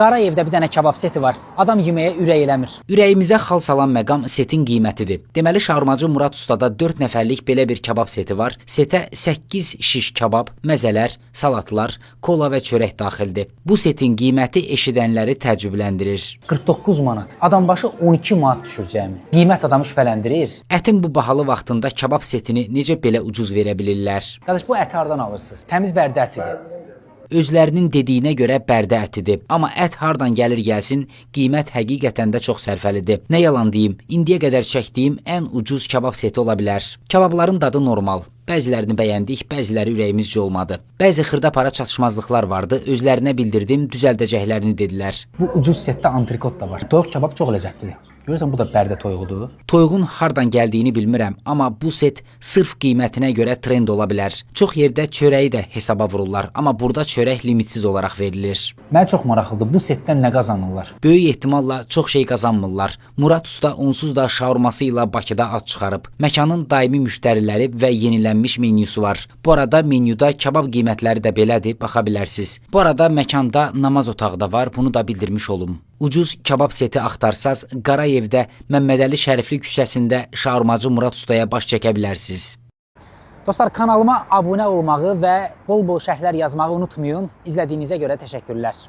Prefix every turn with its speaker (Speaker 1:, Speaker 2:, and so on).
Speaker 1: Qarayevdə bir dənə kebab seti var. Adam yeməyə ürək eləmir.
Speaker 2: Ürəyimizə xal salan məqam setin qiymətidir. Deməli şaurmacı Murad Ustada 4 nəfərlik belə bir kebab seti var. Setə 8 şiş kebab, məzələr, salatlar, kola və çörək daxildir. Bu setin qiyməti eşidənləri təəccübləndirir.
Speaker 1: 49 manat. Adam başı 12 manat düşür cəmi. Qiymət adamı şübhələndirir.
Speaker 2: Ətin bu bahalı vaxtında kebab setini necə belə ucuz verə bilirlər?
Speaker 1: Qardaş, bu əti hardan alırsınız? Təmiz Bərdə ətidir.
Speaker 2: Özlərinin dediyinə görə Bərdə ətidir. Amma ət hardan gəlir gəlsin, qiymət həqiqətən də çox sərfəlidir. Nə yalan deyim, indiyə qədər çəkdiyim ən ucuz kebab seti ola bilər. Kebabların dadı normal. Bəzilərini bəyəndik, bəziləri ürəyimizcə olmadı. Bəzi xırda para çatışmazlıqlar vardı, özlərinə bildirdim, düzəldəcəklərini dedilər.
Speaker 1: Bu ucuz setdə antrikot da var. Toyuq kebab çox ləzzətlidir. Görürsən, bu da Bərdə toyuğudur.
Speaker 2: Toyuğun hardan gəldiyini bilmirəm, amma bu set sırf qiymətinə görə trend ola bilər. Çox yerdə çörəyi də hesaba vururlar, amma burada çörək limitsiz olaraq verilir.
Speaker 1: Mənə çox maraqlıdır. Bu setdən nə qazanırlar?
Speaker 2: Böyük ehtimalla çox şey qazanmırlar. Murad Usta onsuz da şaurması ilə Bakıda ad çıxarıb. Məkanın daimi müştəriləri və yenilənmiş menyusu var. Bu arada menyuda kebab qiymətləri də belədir, baxa bilərsiniz. Bu arada məkanda namaz otağı da var, bunu da bildirmiş olum. Ucuz kebab seti axtarsaz, Qarayevdə Məmmədəli Şərifli küçəsində şaurmacı Murad Ustaya baş çəkə bilərsiniz.
Speaker 1: Dostlar, kanalıma abunə olmağı və bol-bol şərhlər yazmağı unutmayın. İzlədiyinizə görə təşəkkürlər.